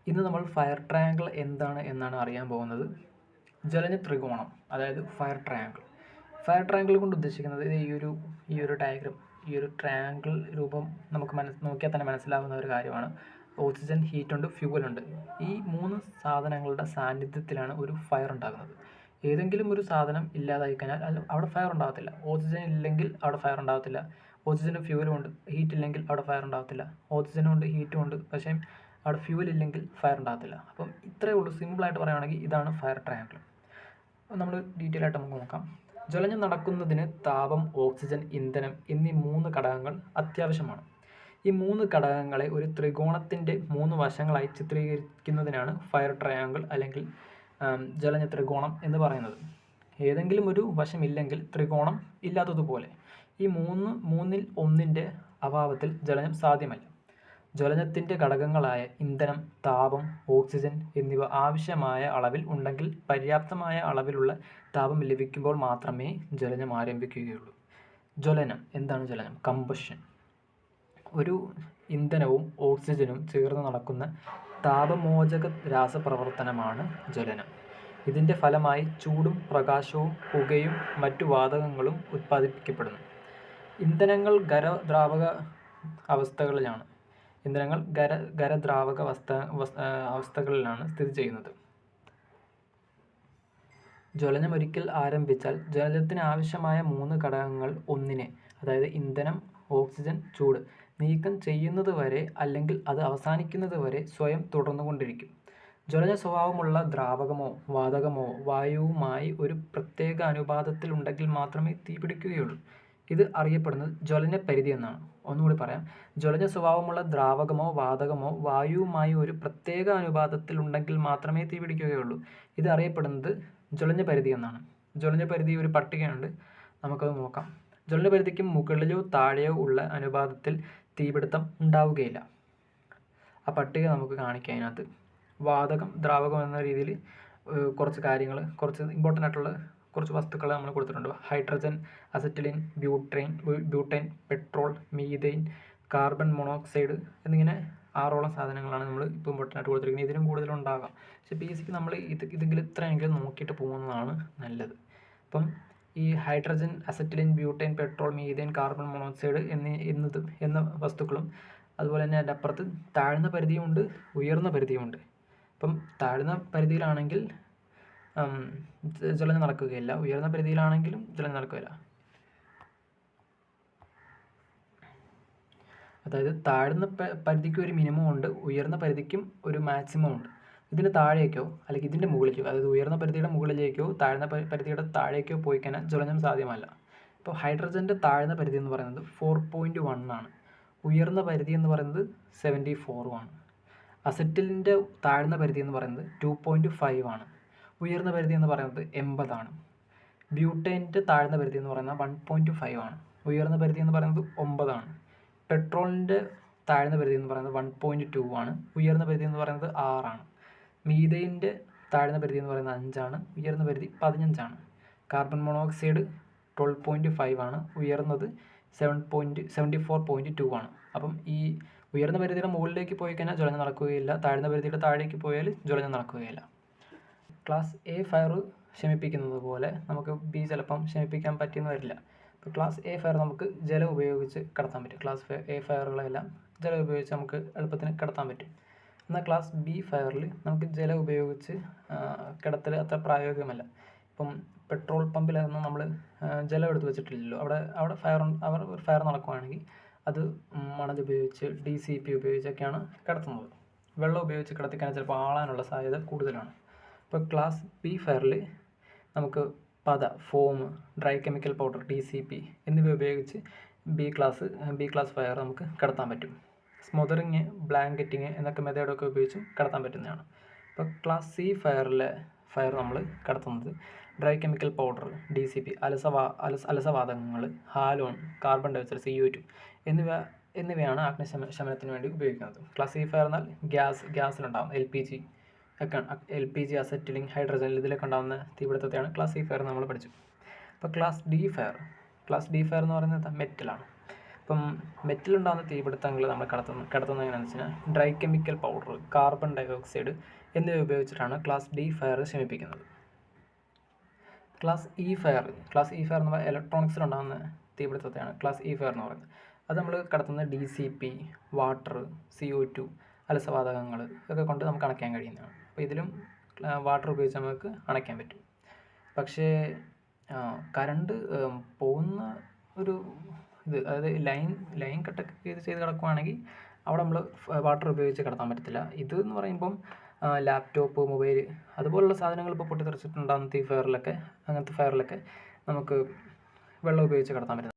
ഇന്ന് നമ്മൾ fire triangle എന്താണ് എന്നാണ് അറിയാൻ പോകുന്നത്. ജ്വലന ത്രികോണം, അതായത് ഫയർ ട്രയാങ്കിൾ. ഫയർ ട്രയാങ്കിൾ കൊണ്ട് ഉദ്ദേശിക്കുന്നത് ഈ ഒരു ഡയഗ്രം, ഈ ഒരു ട്രയാങ്കിൾ രൂപം നമുക്ക് നോക്കിയാൽ തന്നെ മനസ്സിലാവുന്ന ഒരു കാര്യമാണ്. ഓക്സിജൻ, ഹീറ്റ് ഉണ്ട്, ഫ്യൂവൽ ഉണ്ട്. ഈ 3 സാധനങ്ങളുടെ സാന്നിധ്യത്തിലാണ് ഒരു ഫയർ ഉണ്ടാകുന്നത്. ഏതെങ്കിലും ഒരു സാധനം ഇല്ലാതായി കഴിഞ്ഞാൽ അവിടെ ഫയർ ഉണ്ടാകത്തില്ല. ഓക്സിജൻ ഇല്ലെങ്കിൽ അവിടെ ഫയർ ഉണ്ടാകത്തില്ല. ഓക്സിജനും ഫ്യൂവലും ഉണ്ട്, ഹീറ്റ് ഇല്ലെങ്കിൽ അവിടെ ഫയർ ഉണ്ടാകത്തില്ല. ഓക്സിജനും ഉണ്ട്, ഹീറ്റും ഉണ്ട്, പക്ഷേ അവിടെ ഫ്യൂവൽ ഇല്ലെങ്കിൽ ഫയർ ഉണ്ടാകത്തില്ല. അപ്പം ഇത്രയേ ഉള്ളൂ. സിമ്പിളായിട്ട് പറയുകയാണെങ്കിൽ ഇതാണ് ഫയർ ട്രയാങ്കിൾ. നമ്മൾ ഡീറ്റെയിൽ ആയിട്ട് നമുക്ക് നോക്കാം. ജ്വലനം നടക്കുന്നതിന് താപം, ഓക്സിജൻ, ഇന്ധനം എന്നീ 3 ഘടകങ്ങൾ അത്യാവശ്യമാണ്. ഈ 3 ഘടകങ്ങളെ ഒരു ത്രികോണത്തിൻ്റെ 3 വശങ്ങളായി ചിത്രീകരിക്കുന്നതിനാണ് ഫയർ ട്രയാങ്കിൾ അല്ലെങ്കിൽ ജ്വലന ത്രികോണം എന്ന് പറയുന്നത്. ഏതെങ്കിലും ഒരു വശമില്ലെങ്കിൽ ത്രികോണം ഇല്ലാത്തതുപോലെ ഈ മൂന്നിൽ ഒന്നിൻ്റെ അഭാവത്തിൽ ജ്വലനം സാധ്യമല്ല. ജ്വലനത്തിൻ്റെ ഘടകങ്ങളായ ഇന്ധനം, താപം, ഓക്സിജൻ എന്നിവ ആവശ്യമായ അളവിൽ ഉണ്ടെങ്കിൽ പര്യാപ്തമായ അളവിലുള്ള താപം ലഭിക്കുമ്പോൾ മാത്രമേ ജ്വലനം ആരംഭിക്കുകയുള്ളൂ. ജ്വലനം എന്താണ്? ജ്വലനം കമ്പഷൻ. ഒരു ഇന്ധനവും ഓക്സിജനും ചേർന്ന് നടക്കുന്ന താപമോചക രാസപ്രവർത്തനമാണ് ജ്വലനം. ഇതിൻ്റെ ഫലമായി ചൂടും പ്രകാശവും പുകയും മറ്റു വാതകങ്ങളും ഉത്പാദിപ്പിക്കപ്പെടുന്നു. ഇന്ധനങ്ങൾ ഖരദ്രാവക അവസ്ഥകളിലാണ് അവസ്ഥകളിലാണ് സ്ഥിതി ചെയ്യുന്നത്. ജ്വലനം ഒരിക്കൽ ആരംഭിച്ചാൽ ജ്വലനത്തിന് ആവശ്യമായ 3 ഘടകങ്ങൾ ഒന്നിനെ, അതായത് ഇന്ധനം, ഓക്സിജൻ, ചൂട് നീക്കം ചെയ്യുന്നത് വരെ അല്ലെങ്കിൽ അത് അവസാനിക്കുന്നത് വരെ സ്വയം തുടർന്നുകൊണ്ടിരിക്കും. ജ്വലന സ്വഭാവമുള്ള ദ്രാവകമോ വാതകമോ വായുവുമായി ഒരു പ്രത്യേക അനുപാതത്തിൽ ഉണ്ടെങ്കിൽ മാത്രമേ തീ പിടിക്കുകയുള്ളൂ. ഇത് അറിയപ്പെടുന്നത് ജ്വലന പരിധി എന്നാണ്. ഒന്നുകൂടി പറയാം. ജ്വലന സ്വഭാവമുള്ള ദ്രാവകമോ വാതകമോ വായുവുമായി ഒരു പ്രത്യേക അനുപാതത്തിൽ ഉണ്ടെങ്കിൽ മാത്രമേ തീ പിടിക്കുകയുള്ളൂ. ഇത് അറിയപ്പെടുന്നത് ജ്വലന പരിധി എന്നാണ്. ജ്വലന പരിധി ഒരു പട്ടികയുണ്ട്, നമുക്കത് നോക്കാം. ജ്വലന പരിധിക്ക് മുകളിലോ താഴെയോ ഉള്ള അനുപാതത്തിൽ തീപിടുത്തം ഉണ്ടാവുകയില്ല. ആ പട്ടിക നമുക്ക് കാണിക്കാം. അതിനകത്ത് വാതകം, ദ്രാവകം എന്ന രീതിയിൽ കുറച്ച് കാര്യങ്ങൾ, കുറച്ച് ഇമ്പോർട്ടൻ്റ് ആയിട്ടുള്ള കുറച്ച് വസ്തുക്കൾ നമ്മൾ കൊടുത്തിട്ടുണ്ട്. Hydrogen, acetylene, butyne, petrol, methane, carbon monoxide എന്നിങ്ങനെ 6ഓളം സാധനങ്ങളാണ് നമ്മൾ ഇപ്പോൾ ഇമ്പോർട്ടൻ്റ് ആയിട്ട് കൊടുത്തിരിക്കുന്നത്. ഇതിനും കൂടുതലുണ്ടാകാം, പക്ഷേ ബേസിക് നമ്മൾ ഇതെങ്കിലും ഇത്രയെങ്കിലും നോക്കിയിട്ട് പോകുന്നതാണ് നല്ലത്. അപ്പം ഈ hydrogen, acetylene, butyne, petrol, methane, carbon monoxide എന്ന വസ്തുക്കളും അതുപോലെ തന്നെ അതിൻ്റെ അപ്പുറത്ത് താഴ്ന്ന പരിധിയുമുണ്ട്, ഉയർന്ന പരിധിയുമുണ്ട്. അപ്പം താഴ്ന്ന പരിധിയിലാണെങ്കിൽ ജ്വലനം നടക്കുകയില്ല, ഉയർന്ന പരിധിയിലാണെങ്കിലും ജ്വലനം നടക്കുകയില്ല. അതായത് താഴ്ന്ന പരിധിക്ക് ഒരു മിനിമം ഉണ്ട്, ഉയർന്ന പരിധിക്കും ഒരു മാക്സിമം ഉണ്ട്. ഇതിന് താഴേക്കോ അല്ലെങ്കിൽ ഇതിൻ്റെ മുകളിലേക്കോ, അതായത് ഉയർന്ന പരിധിയുടെ മുകളിലേക്കോ താഴ്ന്ന പരിധിയുടെ താഴേക്കോ പോയി കഴിഞ്ഞാൽ ജ്വലനം സാധ്യമല്ല. ഇപ്പോൾ ഹൈഡ്രജൻ്റെ താഴ്ന്ന പരിധി എന്ന് പറയുന്നത് 4.1 ആണ്. ഉയർന്ന പരിധി എന്ന് പറയുന്നത് 74 ആണ്. അസറ്റിലിൻ്റെ താഴ്ന്ന പരിധി എന്ന് പറയുന്നത് 2.5 ആണ്. ഉയർന്ന പരിധി എന്ന് പറയുന്നത് 80 ആണ്. ബ്യൂട്ടൈൻ്റെ താഴ്ന്ന പരിധി എന്ന് പറയുന്നത് 1.5 ആണ്. ഉയർന്ന പരിധി എന്ന് പറയുന്നത് 9 ആണ്. പെട്രോളിൻ്റെ താഴ്ന്ന പരിധി എന്ന് പറയുന്നത് 1.2 ആണ്. ഉയർന്ന പരിധി എന്ന് പറയുന്നത് 6 ആണ്. മീഥൈൻ്റെ താഴ്ന്ന പരിധി എന്ന് പറയുന്നത് 5 ആണ്. ഉയർന്ന പരിധി 15 ആണ്. കാർബൺ മോണോക്സൈഡ് 12.5 ആണ്. ഉയർന്നത് 74.2 ആണ്. അപ്പം ഈ ഉയർന്ന പരിധിയുടെ മുകളിലേക്ക് പോയി കഴിഞ്ഞാൽ ജ്വലനം നടക്കുകയില്ല, താഴ്ന്ന പരിധിയുടെ താഴേക്ക് പോയാൽ ജ്വലനം നടക്കുകയില്ല. ക്ലാസ് എ ഫയർ ശമിപ്പിക്കുന്നത് പോലെ നമുക്ക് ബി ചിലപ്പം ശമിപ്പിക്കാൻ പറ്റിയെന്ന് വരില്ല. ഇപ്പോൾ ക്ലാസ് എ ഫയർ നമുക്ക് ജലം ഉപയോഗിച്ച് കടത്താൻ പറ്റും. ക്ലാസ് എ ഫയറുകളെല്ലാം ജലം ഉപയോഗിച്ച് നമുക്ക് എളുപ്പത്തിന് കടത്താൻ പറ്റും. എന്നാൽ ക്ലാസ് ബി ഫയറിൽ നമുക്ക് ജലം ഉപയോഗിച്ച് കിടത്തൽ അത്ര പ്രായോഗികമല്ല. ഇപ്പം പെട്രോൾ പമ്പിലൊന്നും നമ്മൾ ജലം എടുത്ത് വെച്ചിട്ടില്ലല്ലോ. അവിടെ ഫയർ നടക്കുകയാണെങ്കിൽ അത് മണലുപയോഗിച്ച് DCP ഉപയോഗിച്ചൊക്കെയാണ് കിടത്തുന്നത്. വെള്ളം ഉപയോഗിച്ച് കിടത്തിക്കാൻ ചിലപ്പോൾ ആളാനുള്ള സാധ്യത കൂടുതലാണ്. ഇപ്പോൾ ക്ലാസ് ബി ഫയറിൽ നമുക്ക് form, dry chemical powder, DCP എന്നിവ ഉപയോഗിച്ച് ബി ക്ലാസ് ഫയർ നമുക്ക് കടത്താൻ പറ്റും. സ്മോദറിങ്, ബ്ലാങ്കറ്റിങ് എന്നൊക്കെ മെത്തേഡൊക്കെ ഉപയോഗിച്ചും കടത്താൻ പറ്റുന്നതാണ്. ഇപ്പോൾ ക്ലാസ് സി ഫയർ നമ്മൾ കടത്തുന്നത് ഡ്രൈ കെമിക്കൽ പൗഡർ, DCP, അലസവാതകങ്ങൾ, ഹാലോൺ, കാർബൺ ഡയോക്സൈഡ്, CO2 എന്നിവയാണ് അഗ്നിശമനത്തിന് വേണ്ടി ഉപയോഗിക്കുന്നത്. ക്ലാസ് സി ഫയർ എന്നാൽ ഗ്യാസിലുണ്ടാകും LPG, അസറ്റിലിൻ, ഹൈഡ്രജൻ ഇതിലൊക്കെ ഉണ്ടാകുന്ന തീപിടുത്തത്തെയാണ് ക്ലാസ് സി ഫയർ നമ്മൾ പഠിച്ചു. അപ്പോൾ ക്ലാസ് ഡി ഫയർ എന്ന് പറയുന്നത് മെറ്റലാണ്. ഇപ്പം മെറ്റലുണ്ടാകുന്ന തീപിടുത്തങ്ങൾ നമ്മൾ കടത്തുന്നത് എങ്ങനെയാണെന്ന് വെച്ച് കഴിഞ്ഞാൽ dry chemical powder, carbon dioxide എന്നിവ ഉപയോഗിച്ചിട്ടാണ് ക്ലാസ് ഡി ഫയർ ശമിപ്പിക്കുന്നത്. ക്ലാസ് ഇ ഫയർ എന്ന് പറയുമ്പോൾ ഇലക്ട്രോണിക്സിലുണ്ടാകുന്ന തീപിടുത്തത്തെയാണ് ക്ലാസ് ഇ ഫയർ എന്ന് പറയുന്നത്. അത് നമ്മൾ കടത്തുന്നത് DCP, വാട്ടർ, CO2, അലസവാതകങ്ങൾ ഒക്കെ കൊണ്ട് നമുക്ക് അണയ്ക്കാൻ കഴിയുന്നതാണ്. അപ്പോൾ ഇതിലും വാട്ടർ ഉപയോഗിച്ച് നമുക്ക് അണയ്ക്കാൻ പറ്റും. പക്ഷേ കറണ്ട് പോകുന്ന ഒരു ഇത്, അതായത് ലൈൻ കട്ടൊക്കെ ചെയ്ത് കിടക്കുകയാണെങ്കിൽ അവിടെ നമ്മൾ വാട്ടർ ഉപയോഗിച്ച് കിടത്താൻ പറ്റത്തില്ല. ഇത് എന്ന് പറയുമ്പം ലാപ്ടോപ്പ്, മൊബൈൽ അതുപോലുള്ള സാധനങ്ങൾ ഇപ്പോൾ പൊട്ടിത്തെറിച്ചിട്ടുണ്ടാകുന്ന അങ്ങനത്തെ ഫയറിലൊക്കെ നമുക്ക് വെള്ളം ഉപയോഗിച്ച് കിടത്താൻ പറ്റുന്നതാണ്.